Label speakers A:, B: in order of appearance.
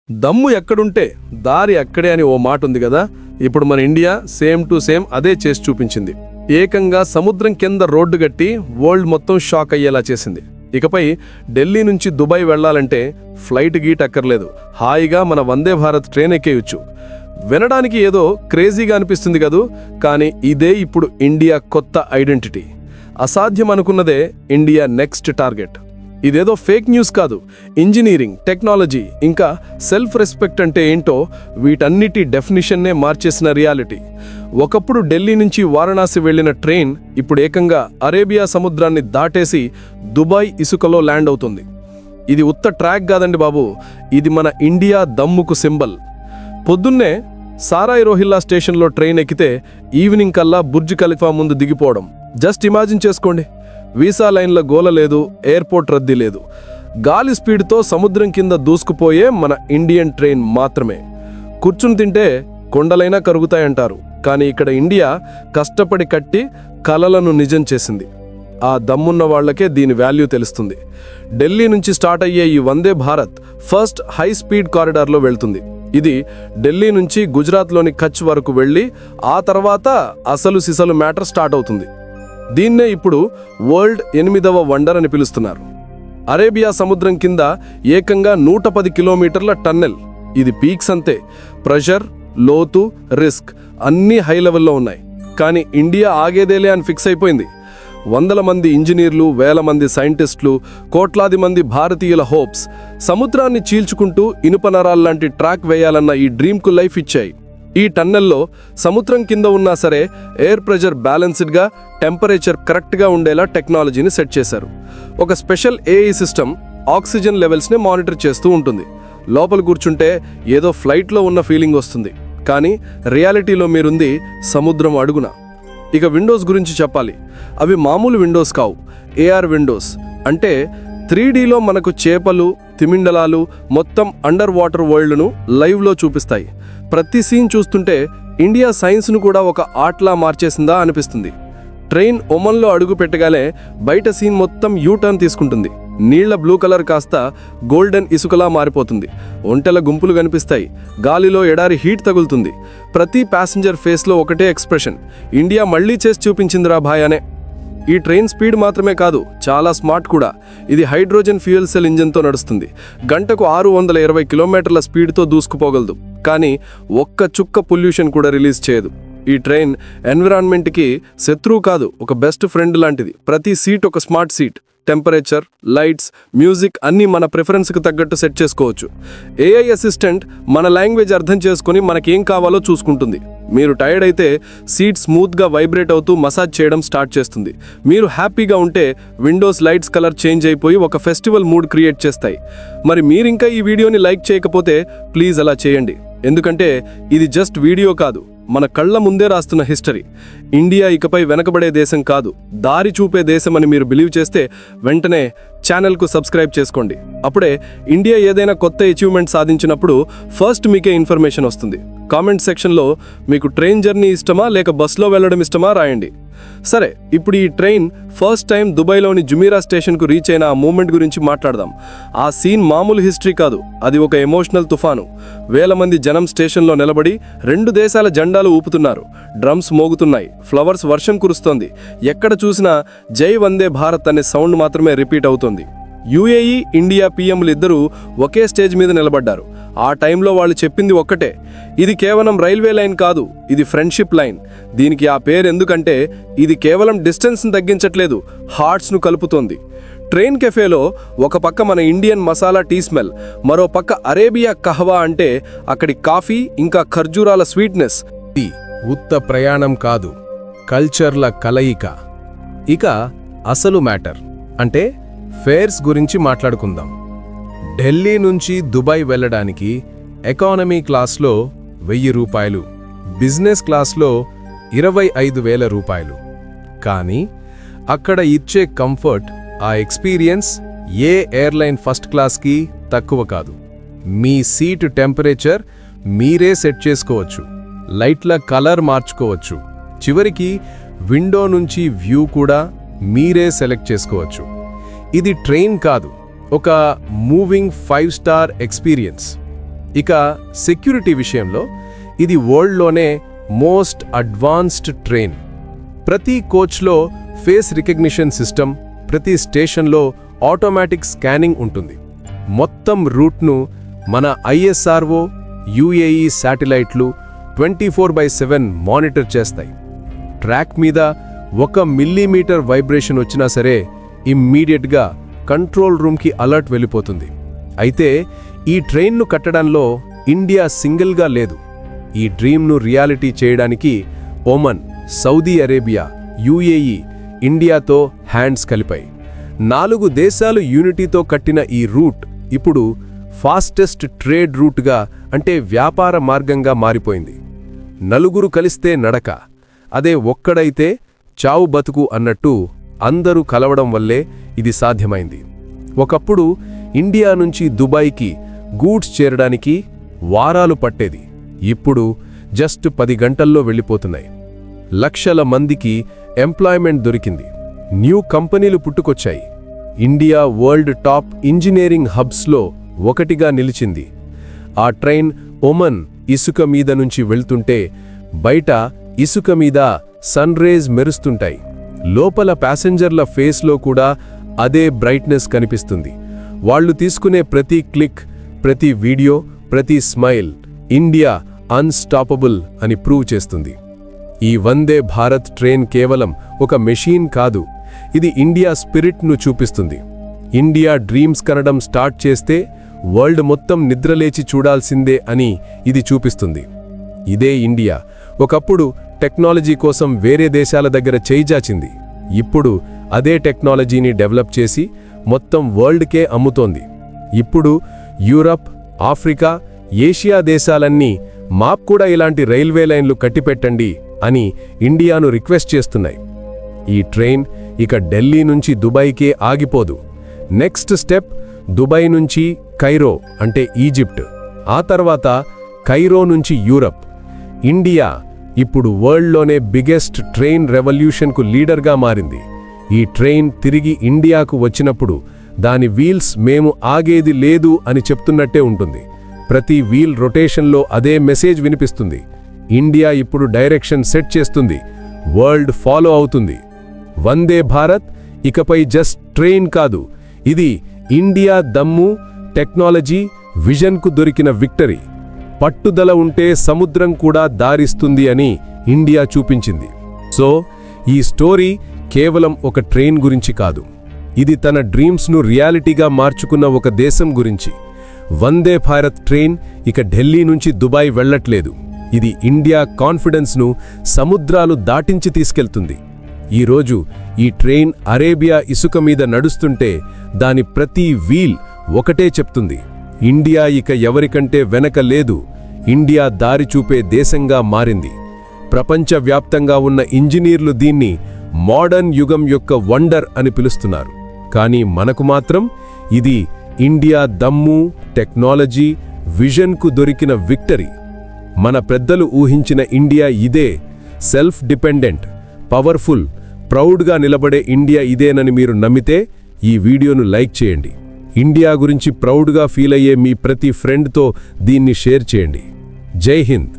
A: దమ్ము ఎక్కడుంటే దారి అక్కడే అని ఓ మాట ఉంది కదా. ఇప్పుడు మన ఇండియా సేమ్ టు సేమ్ అదే చేసి చూపించింది. ఏకంగా సముద్రం కింద రోడ్డు గట్టి వరల్డ్ మొత్తం షాక్ అయ్యేలా చేసింది. ఇకపై ఢిల్లీ నుంచి దుబాయ్ వెళ్లాలంటే ఫ్లైట్ గీట్ అక్కర్లేదు, హాయిగా మన వందే భారత్ ట్రైన్ ఎక్కేయచ్చు. వినడానికి ఏదో క్రేజీగా అనిపిస్తుంది కదూ, కానీ ఇదే ఇప్పుడు ఇండియా కొత్త ఐడెంటిటీ. అసాధ్యం అనుకున్నదే ఇండియా నెక్స్ట్ టార్గెట్. ఇదేదో ఫేక్ న్యూస్ కాదు. ఇంజనీరింగ్, టెక్నాలజీ, ఇంకా సెల్ఫ్ రెస్పెక్ట్ అంటే ఏంటో వీటన్నిటి డెఫినిషన్నే మార్చేసిన రియాలిటీ. ఒకప్పుడు ఢిల్లీ నుంచి వారణాసి వెళ్లిన ట్రైన్ ఇప్పుడు ఏకంగా అరేబియా సముద్రాన్ని దాటేసి దుబాయ్ ఇసుకలో ల్యాండ్ అవుతుంది. ఇది ఉత్త ట్రాక్ కాదండి బాబు, ఇది మన ఇండియా దమ్ముకు సింబల్. పొద్దున్నే సారాయి రోహిల్లా స్టేషన్లో ట్రైన్ ఎక్కితే ఈవినింగ్ కల్లా బుర్జ్ ఖలీఫా ముందు దిగిపోవడం జస్ట్ ఇమాజిన్ చేసుకోండి. వీసా లైన్ల గోల లేదు, ఎయిర్పోర్ట్ రద్దీ లేదు. గాలి స్పీడ్తో సముద్రం కింద దూసుకుపోయే మన ఇండియన్ ట్రైన్ మాత్రమే. కూర్చుని తింటే కొండలైనా కరుగుతాయంటారు, కానీ ఇక్కడ ఇండియా కష్టపడి కట్టి కలలను నిజం చేసింది. ఆ దమ్మున్న వాళ్లకే దీని వాల్యూ తెలుస్తుంది. ఢిల్లీ నుంచి స్టార్ట్ అయ్యే ఈ Vande Bharat first high speed కారిడార్లో వెళ్తుంది. ఇది ఢిల్లీ నుంచి గుజరాత్లోని కచ్ వరకు వెళ్ళి ఆ తర్వాత అసలు సిసలు మ్యాటర్ స్టార్ట్ అవుతుంది. దీన్నే ఇప్పుడు వరల్డ్ 8వ వండర్ అని పిలుస్తున్నారు. అరేబియా సముద్రం కింద ఏకంగా 110 కిలోమీటర్ల టన్నెల్. ఇది పీక్స్ అంతే. ప్రెషర్, లోతు, రిస్క్ అన్నీ హై లెవెల్లో ఉన్నాయి. కానీ ఇండియా ఆగేదేలే అని ఫిక్స్ అయిపోయింది. 100 మంది ఇంజనీర్లు, 1000 మంది సైంటిస్టులు, కోట్లాది మంది భారతీయుల హోప్స్ సముద్రాన్ని చీల్చుకుంటూ ఇనుప నరాల్లాంటి ట్రాక్ వేయాలన్న ఈ డ్రీమ్కు లైఫ్ ఇచ్చాయి. ఈ టన్నెల్లో సముద్రం కింద ఉన్నా సరే ఎయిర్ ప్రెషర్ బ్యాలెన్స్డ్గా, టెంపరేచర్ కరెక్ట్గా ఉండేలా టెక్నాలజీని సెట్ చేశారు. ఒక స్పెషల్ ఏఐ సిస్టమ్ ఆక్సిజన్ లెవెల్స్ని మానిటర్ చేస్తూ ఉంటుంది. లోపల కూర్చుంటే ఏదో ఫ్లైట్లో ఉన్న ఫీలింగ్ వస్తుంది, కానీ రియాలిటీలో మీరుంది సముద్రం అడుగున. ఇక విండోస్ గురించి చెప్పాలి. అవి మామూలు విండోస్ కావు, ఏఆర్ విండోస్. అంటే 3Dలో మనకు చేపలు, తిమిండలాలు, మొత్తం అండర్ వాటర్ వరల్డ్ను లైవ్లో చూపిస్తాయి. ప్రతి సీన్ చూస్తుంటే ఇండియా సైన్స్ను కూడా ఒక ఆర్ట్లా మార్చేసిందా అనిపిస్తుంది. ట్రైన్ ఒమన్లో అడుగు పెట్టగానే బయట సీన్ మొత్తం యూటర్న్ తీసుకుంటుంది. నీళ్ల బ్లూ కలర్ కాస్త గోల్డెన్ ఇసుకలా మారిపోతుంది. ఒంటెల గుంపులు కనిపిస్తాయి. గాలిలో ఎడారి హీట్ తగులుతుంది. ప్రతి ప్యాసింజర్ ఫేస్లో ఒకటే ఎక్స్ప్రెషన్, ఇండియా మళ్లీ చేసి చూపించిందిరా భాయ్ అనే. ఈ ట్రైన్ స్పీడ్ మాత్రమే కాదు, చాలా స్మార్ట్ కూడా. ఇది హైడ్రోజన్ ఫ్యూయల్ సెల్ ఇంజన్తో నడుస్తుంది. గంటకు 620 కిలోమీటర్ల స్పీడ్తో దూసుకుపోగలదు. కానీ ఒక్క చుక్క పొల్యూషన్ కూడా రిలీజ్ చేయదు. ఈ ట్రైన్ ఎన్విరాన్మెంట్కి శత్రువు కాదు, ఒక బెస్ట్ ఫ్రెండ్ లాంటిది. ప్రతి సీట్ ఒక smart seat. Temperature, lights, music అన్నీ మన ప్రిఫరెన్స్కి తగ్గట్టు సెట్ చేసుకోవచ్చు. ఏఐ అసిస్టెంట్ మన లాంగ్వేజ్ అర్థం చేసుకుని మనకేం కావాలో చూసుకుంటుంది. మీరు టైర్డ్ అయితే సీట్ స్మూత్గా వైబ్రేట్ అవుతూ మసాజ్ చేయడం స్టార్ట్ చేస్తుంది. మీరు హ్యాపీగా ఉంటే విండోస్ లైట్స్ కలర్ చేంజ్ అయిపోయి ఒక ఫెస్టివల్ మూడ్ క్రియేట్ చేస్తాయి. మరి మీరింకా ఈ వీడియోని లైక్ చేయకపోతే ప్లీజ్ అలా చేయండి. ఎందుకంటే ఇది జస్ట్ వీడియో కాదు, మన కళ్ల ముందే రాస్తున్న హిస్టరీ. ఇండియా ఇకపై వెనకబడే దేశం కాదు, దారి చూపే దేశం అని మీరు బిలీవ్ చేస్తే వెంటనే ఛానల్కు సబ్స్క్రైబ్ చేసుకోండి. అప్పుడే ఇండియా ఏదైనా కొత్త అచీవ్మెంట్ సాధించినప్పుడు ఫస్ట్ మీకే ఇన్ఫర్మేషన్ వస్తుంది. కామెంట్ సెక్షన్లో మీకు ట్రైన్ జర్నీ ఇష్టమా లేక బస్లో వెళ్ళడం ఇష్టమా రాయండి. సరే, ఇప్పుడు ఈ ట్రైన్ ఫస్ట్ టైం దుబాయ్లోని జుమీరా స్టేషన్కు రీచ్ అయిన ఆ మూమెంట్ గురించి మాట్లాడదాం. ఆ సీన్ మామూలు హిస్టరీ కాదు, అది ఒక ఎమోషనల్ తుఫాను. 1000 మంది జనం స్టేషన్లో నిలబడి 2 దేశాల జెండాలు ఊపుతున్నారు. డ్రమ్స్ మోగుతున్నాయి, ఫ్లవర్స్ వర్షం కురుస్తోంది. ఎక్కడ చూసినా జై వందే భారత్ అనే సౌండ్ మాత్రమే రిపీట్ అవుతోంది. యుఏఈ, ఇండియా పీఎంలు ఇద్దరూ ఒకే స్టేజ్ మీద నిలబడ్డారు. ఆ టైంలో వాళ్ళు చెప్పింది ఒక్కటే, ఇది కేవలం రైల్వే లైన్ కాదు, ఇది ఫ్రెండ్షిప్ లైన్. దీనికి ఆ పేరు ఎందుకంటే ఇది కేవలం డిస్టెన్స్ను తగ్గించట్లేదు, హార్ట్స్ను కలుపుతోంది. ట్రైన్ కెఫేలో ఒక పక్క మన ఇండియన్ మసాలా టీ స్మెల్, మరో పక్క అరేబియా కహవా అంటే అక్కడి కాఫీ ఇంకా ఖర్జూరాల స్వీట్నెస్.
B: ఇది ఉత్త ప్రయాణం కాదు, కల్చర్ల కలయిక. ఇక అసలు మ్యాటర్ అంటే ఫేర్స్ గురించి మాట్లాడుకుందాం. ఢిల్లీ నుంచి దుబాయ్ వెళ్ళడానికి ఎకానమీ క్లాస్లో 1000 రూపాయలు, బిజినెస్ క్లాస్లో 25,000 రూపాయలు. కానీ అక్కడ ఇచ్చే కంఫర్ట్, ఆ ఎక్స్పీరియన్స్ ఏ ఎయిర్లైన్ ఫస్ట్ క్లాస్కి తక్కువ కాదు. మీ సీట్ టెంపరేచర్ మీరే సెట్ చేసుకోవచ్చు, లైట్ల కలర్ మార్చుకోవచ్చు, చివరికి విండో నుంచి వ్యూ కూడా మీరే సెలెక్ట్ చేసుకోవచ్చు. ఇది ట్రైన్ కాదు, ఒక మూవింగ్ 5 స్టార్ ఎక్స్పీరియన్స్. ఇక సెక్యూరిటీ విషయంలో ఇది వరల్డ్లోనే మోస్ట్ అడ్వాన్స్డ్ ట్రైన్. ప్రతి కోచ్లో ఫేస్ రికగ్నిషన్ సిస్టమ్, ప్రతి స్టేషన్లో ఆటోమేటిక్ స్కానింగ్ ఉంటుంది. మొత్తం రూట్ను మన ISRO, UAE శాటిలైట్లు 24/7 మానిటర్ చేస్తాయి. ట్రాక్ మీద 1 మిల్లీమీటర్ వైబ్రేషన్ వచ్చినా సరే ఇమ్మీడియట్గా కంట్రోల్ రూమ్కి అలర్ట్ వెళ్ళిపోతుంది. అయితే ఈ ట్రైన్ను కట్టడంలో ఇండియా సింగిల్గా లేదు. ఈ డ్రీమ్ను రియాలిటీ చేయడానికి ఒమన్, సౌదీ అరేబియా, UAE, ఇండియాతో హ్యాండ్స్ కలిపాయి. 4 దేశాలు యూనిటీతో కట్టిన ఈ రూట్ ఇప్పుడు ఫాస్టెస్ట్ ట్రేడ్ రూట్గా, అంటే వ్యాపార మార్గంగా మారిపోయింది. నలుగురు కలిస్తే నడక, అదే ఒక్కడైతే చావు బతుకు అన్నట్టు అందరూ కలవడం వల్లే ఇది సాధ్యమైంది. ఒకప్పుడు ఇండియా నుంచి దుబాయ్కి గూడ్స్ చేరడానికి వారాలు పట్టేది. ఇప్పుడు జస్ట్ 10 గంటల్లో వెళ్ళిపోతున్నాయి. లక్షల మందికి ఎంప్లాయ్మెంట్ దొరికింది. న్యూ కంపెనీలు పుట్టుకొచ్చాయి. ఇండియా వరల్డ్ టాప్ ఇంజనీరింగ్ హబ్స్లో ఒకటిగా నిలిచింది. ఆ ట్రైన్ ఒమన్ ఇసుక మీద నుంచి వెళ్తుంటే బయట ఇసుక మీద సన్ రేజ్ మెరుస్తుంటాయి. లోపల ప్యాసింజర్ల ఫేస్లో కూడా అదే బ్రైట్నెస్ కనిపిస్తుంది. వాళ్ళు తీసుకునే ప్రతి క్లిక్, ప్రతి వీడియో, ప్రతి స్మైల్ ఇండియా అన్స్టాపబుల్ అని ప్రూవ్ చేస్తుంది. ఈ వందే భారత్ ట్రైన్ కేవలం ఒక మెషీన్ కాదు, ఇది ఇండియా స్పిరిట్ను చూపిస్తుంది. ఇండియా డ్రీమ్స్ కనడం స్టార్ట్ చేస్తే వరల్డ్ మొత్తం నిద్రలేచి చూడాల్సిందే అని ఇది చూపిస్తుంది. ఇదే ఇండియా ఒకప్పుడు టెక్నాలజీ కోసం వేరే దేశాల దగ్గర చేయిజాచింది. ఇప్పుడు అదే టెక్నాలజీని డెవలప్ చేసి మొత్తం వరల్డ్కే అమ్ముతోంది. ఇప్పుడు యూరప్, ఆఫ్రికా, ఏషియా దేశాలన్నీ మాకు కూడా ఇలాంటి రైల్వే లైన్లు కట్టిపెట్టండి అని ఇండియాను రిక్వెస్ట్ చేస్తున్నాయి. ఈ ట్రైన్ ఇక ఢిల్లీ నుంచి దుబాయ్కే ఆగిపోదు. నెక్స్ట్ స్టెప్ దుబాయ్ నుంచి కైరో, అంటే ఈజిప్ట్, ఆ తర్వాత కైరో నుంచి యూరప్. ఇండియా ఇప్పుడు వరల్డ్లోనే బిగ్గెస్ట్ ట్రైన్ రెవల్యూషన్కు లీడర్గా మారింది. ఈ ట్రైన్ తిరిగి ఇండియాకు వచ్చినప్పుడు దాని వీల్స్ మేము ఆగేది లేదు అని చెప్తున్నట్టే ఉంటుంది. ప్రతి వీల్ రొటేషన్లో అదే మెసేజ్ వినిపిస్తుంది. ఇండియా ఇప్పుడు డైరెక్షన్ సెట్ చేస్తుంది, వరల్డ్ ఫాలో అవుతుంది. వందే భారత్ ఇకపై జస్ట్ ట్రైన్ కాదు, ఇది ఇండియా దమ్ము, టెక్నాలజీ, విజన్కు దొరికిన విక్టరీ. పట్టుదల ఉంటే సముద్రం కూడా దారిస్తుంది అని ఇండియా చూపించింది. సో ఈ స్టోరీ కేవలం ఒక ట్రైన్ గురించి కాదు, ఇది తన డ్రీమ్స్ను రియాలిటీగా మార్చుకున్న ఒక దేశం గురించి. వందే భారత్ ట్రైన్ ఇక ఢిల్లీ నుంచి దుబాయ్ వెళ్లట్లేదు, ఇది ఇండియా కాన్ఫిడెన్స్ను సముద్రాలు దాటించి తీసుకెళ్తుంది. ఈరోజు ఈ ట్రైన్ అరేబియా ఇసుక మీద నడుస్తుంటే దాని ప్రతి వీల్ ఒకటే చెప్తుంది, ఇండియా ఇక ఎవరికంటే వెనక లేదు, ఇండియా దారి చూపే దేశంగా మారింది. ప్రపంచవ్యాప్తంగా ఉన్న ఇంజనీర్లు దీన్ని మోడర్న్ యుగం యొక్క వండర్ అని పిలుస్తున్నారు. కానీ మనకు మాత్రం ఇది ఇండియా దమ్ము, టెక్నాలజీ, విజన్కు దొరికిన విక్టరీ. మన పెద్దలు ఊహించిన ఇండియా ఇదే, సెల్ఫ్ డిపెండెంట్, పవర్ఫుల్, ప్రౌడ్గా నిలబడే ఇండియా ఇదేనని మీరు నమ్మితే ఈ వీడియోను లైక్ చేయండి. ఇండియా గురించి ప్రౌడ్గా ఫీల్ అయ్యే మీ ప్రతి ఫ్రెండ్తో దీన్ని షేర్ చేయండి. జై హింద్.